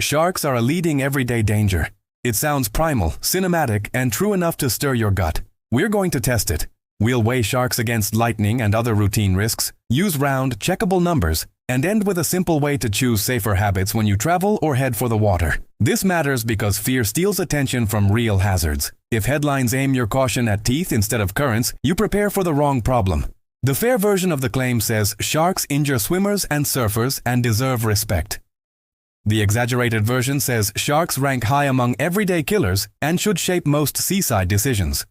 Sharks are a leading everyday danger. It sounds primal, cinematic, and true enough to stir your gut. We're going to test it. We'll weigh sharks against lightning and other routine risks, use round, checkable numbers, and end with a simple way to choose safer habits when you travel or head for the water. This matters because fear steals attention from real hazards. If headlines aim your caution at teeth instead of currents, you prepare for the wrong problem. The fair version of the claim says sharks injure swimmers and surfers and deserve respect. The exaggerated version says sharks rank high among everyday killers and should shape most seaside decisions.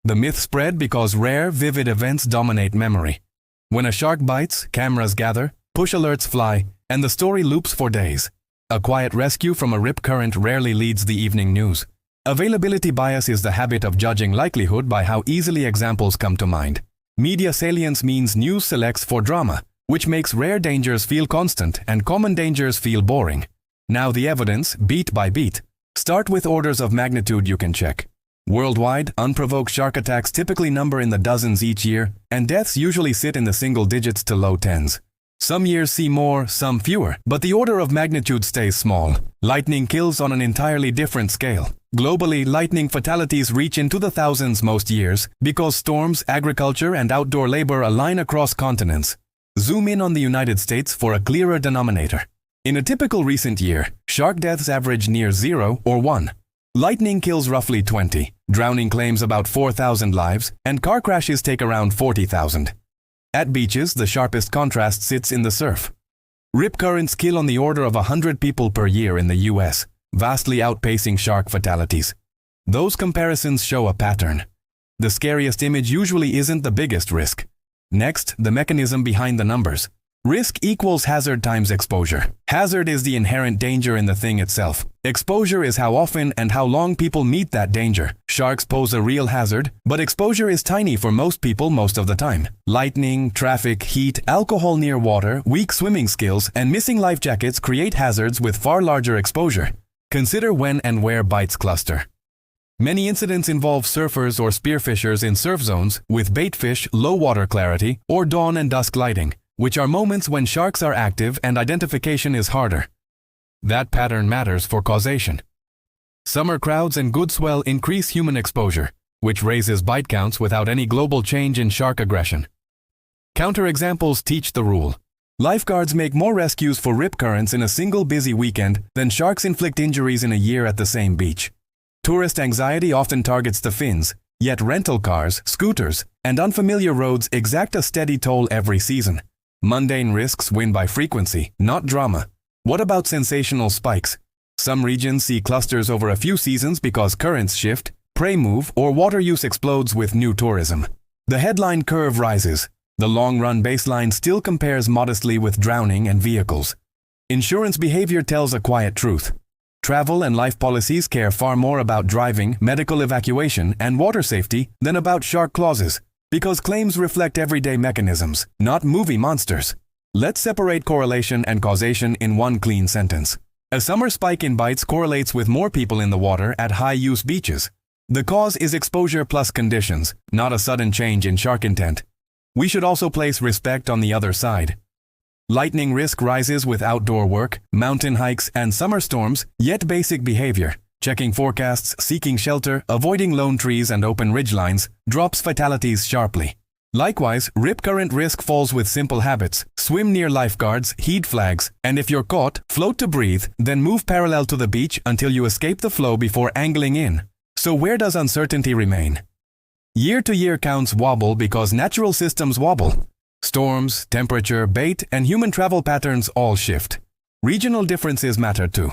The myth spread because rare, vivid events dominate memory. When a shark bites, cameras gather, push alerts fly, and the story loops for days. A quiet rescue from a rip current rarely leads the evening news. Availability bias is the habit of judging likelihood by how easily examples come to mind. Media salience means news selects for drama, which makes rare dangers feel constant and common dangers feel boring. Now the evidence, beat by beat. Start with orders of magnitude you can check. Worldwide, unprovoked shark attacks typically number in the dozens each year, and deaths usually sit in the single digits to low tens. Some years see more, some fewer, but the order of magnitude stays small. Lightning kills on an entirely different scale. Globally, lightning fatalities reach into the thousands most years because storms, agriculture, and outdoor labor align across continents. Zoom in on the United States for a clearer denominator. In a typical recent year, shark deaths average near 0 or 1. Lightning kills roughly 20, drowning claims about 4,000 lives, and car crashes take around 40,000. At beaches, the sharpest contrast sits in the surf. Rip currents kill on the order of 100 people per year in the US, vastly outpacing shark fatalities. Those comparisons show a pattern. The scariest image usually isn't the biggest risk. Next, the mechanism behind the numbers. Risk equals hazard times exposure. Hazard is the inherent danger in the thing itself. Exposure is how often and how long people meet that danger. Sharks pose a real hazard, but exposure is tiny for most people most of the time. Lightning, traffic, heat, alcohol near water, weak swimming skills, and missing life jackets create hazards with far larger exposure. Consider when and where bites cluster. Many incidents involve surfers or spearfishers in surf zones with baitfish, low water clarity, or dawn and dusk lighting, which are moments when sharks are active and identification is harder. That pattern matters for causation. Summer crowds and good swell increase human exposure, which raises bite counts without any global change in shark aggression. Counterexamples teach the rule. Lifeguards make more rescues for rip currents in a single busy weekend than sharks inflict injuries in a year at the same beach. Tourist anxiety often targets the fins, yet rental cars, scooters, and unfamiliar roads exact a steady toll every season. Mundane risks win by frequency, not drama. What about sensational spikes? Some regions see clusters over a few seasons because currents shift, prey move, or water use explodes with new tourism. The headline curve rises. The long-run baseline still compares modestly with drowning and vehicles. Insurance behavior tells a quiet truth. Travel and life policies care far more about driving, medical evacuation, and water safety than about shark clauses, because claims reflect everyday mechanisms, not movie monsters. Let's separate correlation and causation in one clean sentence. A summer spike in bites correlates with more people in the water at high-use beaches. The cause is exposure plus conditions, not a sudden change in shark intent. We should also place respect on the other side. Lightning risk rises with outdoor work, mountain hikes, and summer storms, yet basic behavior, checking forecasts, seeking shelter, avoiding lone trees and open ridgelines, drops fatalities sharply. Likewise, rip current risk falls with simple habits. Swim near lifeguards, heed flags, and if you're caught, float to breathe, then move parallel to the beach until you escape the flow before angling in. So where does uncertainty remain? Year-to-year counts wobble because natural systems wobble. Storms, temperature, bait, and human travel patterns all shift. Regional differences matter too.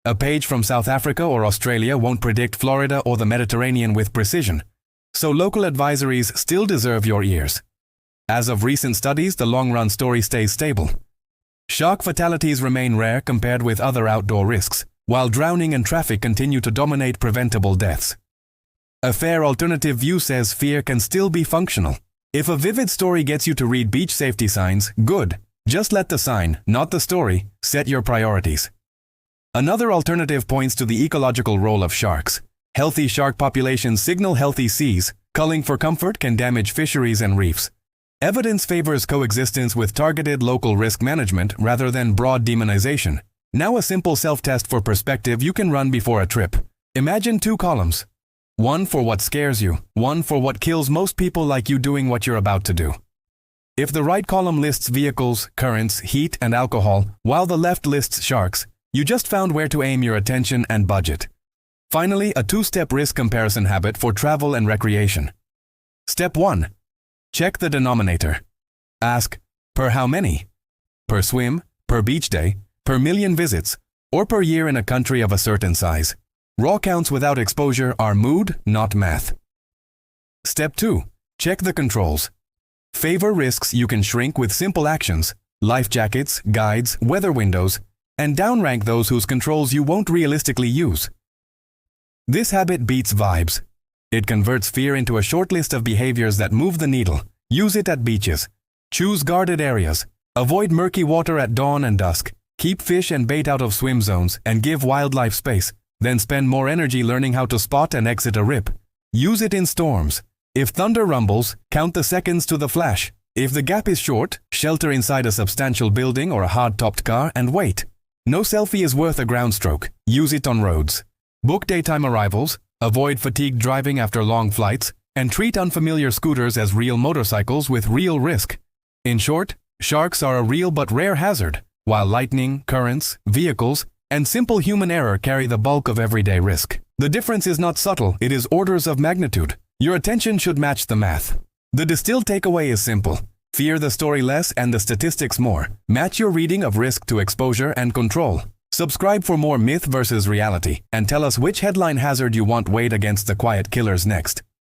A page from South Africa or Australia won't predict Florida or the Mediterranean with precision, so local advisories still deserve your ears. As of recent studies, the long-run story stays stable. Shark fatalities remain rare compared with other outdoor risks, while drowning and traffic continue to dominate preventable deaths. A fair alternative view says fear can still be functional. If a vivid story gets you to read beach safety signs, good. Just let the sign, not the story, set your priorities. Another alternative points to the ecological role of sharks. Healthy shark populations signal healthy seas. Culling for comfort can damage fisheries and reefs. Evidence favors coexistence with targeted local risk management rather than broad demonization. Now a simple self-test for perspective you can run before a trip. Imagine 2 columns. One for what scares you, one for what kills most people like you doing what you're about to do. If the right column lists vehicles, currents, heat, and alcohol, while the left lists sharks, you just found where to aim your attention and budget. Finally, a 2-step risk comparison habit for travel and recreation. Step 1. Check the denominator. Ask, per how many? Per swim, per beach day, per million visits, or per year in a country of a certain size. Raw counts without exposure are mood, not math. Step 2. Check the controls. Favor risks you can shrink with simple actions, life jackets, guides, weather windows, and downrank those whose controls you won't realistically use. This habit beats vibes. It converts fear into a short list of behaviors that move the needle. Use it at beaches. Choose guarded areas. Avoid murky water at dawn and dusk. Keep fish and bait out of swim zones and give wildlife space. Then spend more energy learning how to spot and exit a rip. Use it in storms. If thunder rumbles, count the seconds to the flash. If the gap is short, shelter inside a substantial building or a hard-topped car and wait. No selfie is worth a ground stroke. Use it on roads. Book daytime arrivals, avoid fatigued driving after long flights, and treat unfamiliar scooters as real motorcycles with real risk. In short, sharks are a real but rare hazard, while lightning, currents, vehicles, and simple human error carry the bulk of everyday risk. The difference is not subtle, it is orders of magnitude. Your attention should match the math. The distilled takeaway is simple. Fear the story less and the statistics more. Match your reading of risk to exposure and control. Subscribe for more myth versus reality, and tell us which headline hazard you want weighed against the quiet killers next.